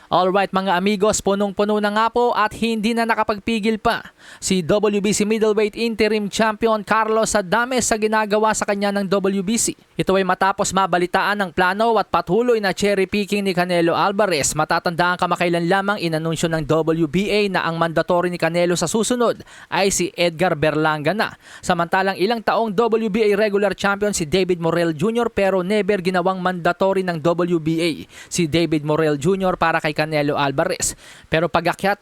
Alright mga amigos, punong-puno na nga po at hindi na nakapagpigil pa si WBC Middleweight Interim Champion Carlos Adames sa ginagawa sa kanya ng WBC. Ito ay matapos mabalitaan ng plano at patuloy na cherry picking ni Canelo Alvarez. Matatandaan kamakailan lamang inanunsyo ng WBA na ang mandatory ni Canelo sa susunod ay si Edgar Berlanga na. Samantalang ilang taong WBA regular champion si David Morrell Jr. pero never ginawang mandatory ng WBA si David Morrell Jr. para kay Canelo Alvarez. Pero pagakyat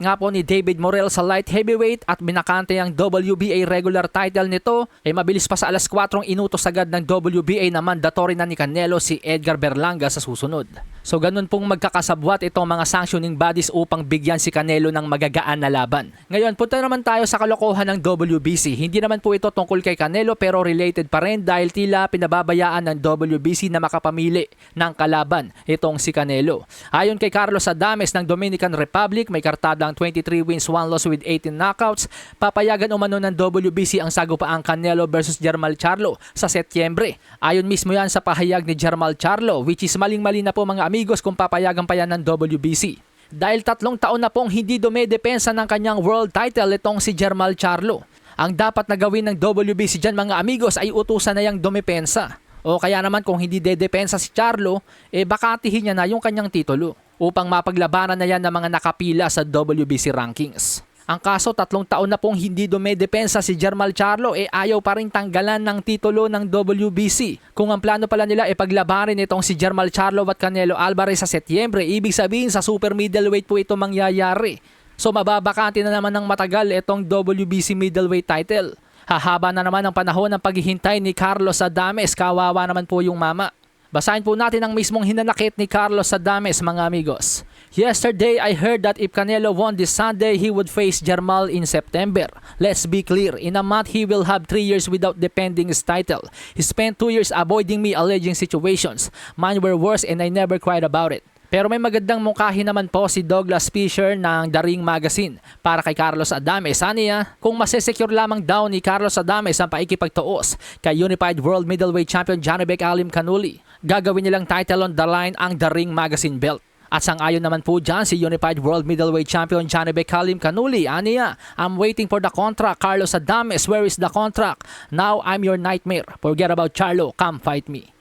nga po ni David Morrell sa light heavyweight at binakante ang WBA regular title nito, ay mabilis pa sa alas 4 inutos agad ng WBA na mandatory na ni Canelo si Edgar Berlanga sa susunod. So ganun pong magkakasabwat itong mga sanctioning bodies upang bigyan si Canelo ng magagaan na laban. Ngayon, punta naman tayo sa kalokohan ng WBC. Hindi naman po ito tungkol kay Canelo pero related pa rin dahil tila pinababayaan ng WBC na makapamili ng kalaban itong si Canelo. Ayon kay Carlos Adames ng Dominican Republic, may kartadang 23 wins, 1 loss with 18 knockouts. Papayagan umano ng WBC ang sagupaang Canelo versus Jermall Charlo sa Setyembre. Ayon mismo yan sa pahayag ni Jermall Charlo, which is maling-mali na po mga amigos kung papayagan pa yan ng WBC. Dahil 3 taon na pong hindi dumedepensa ng kanyang world title itong si Jermall Charlo. Ang dapat na gawin ng WBC dyan mga amigos ay utusan na yang dumepensa. O kaya naman kung hindi dedepensa si Charlo, bakatihin niya na yung kanyang titulo upang mapaglabanan na yan ng mga nakapila sa WBC rankings. Ang kaso 3 taon na pong hindi dumedepensa si Jermall Charlo, ayaw pa rin tanggalan ng titulo ng WBC. Kung ang plano pala nila paglabanin itong si Jermall Charlo at Canelo Alvarez sa Setyembre, ibig sabihin sa super middleweight po ito mangyayari. So mababakante na naman ng matagal itong WBC middleweight title. Hahaba na naman ang panahon ng paghihintay ni Carlos Adames, kawawa naman po yung mama. Basahin po natin ang mismong hinanakit ni Carlos Adames mga amigos. Yesterday, I heard that if Canelo won this Sunday, he would face Jermall in September. Let's be clear, in a month he will have 3 years without defending his title. He spent 2 years avoiding me alleging situations. Mine were worse and I never cried about it. Pero may magandang mungkahi naman po si Douglas Fisher ng The Ring Magazine para kay Carlos Adames. Aniya, kung masesecure lamang daw ni Carlos Adames ang paikipagtuos kay Unified World Middleweight Champion Janibek Alim Kanuli, gagawin nilang title on the line ang The Ring Magazine belt. At sang-ayon naman po dyan si Unified World Middleweight Champion Janibek Alim Kanuli. Aniya, I'm waiting for the contract. Carlos Adames, where is the contract? Now I'm your nightmare. Forget about Charlo, come fight me.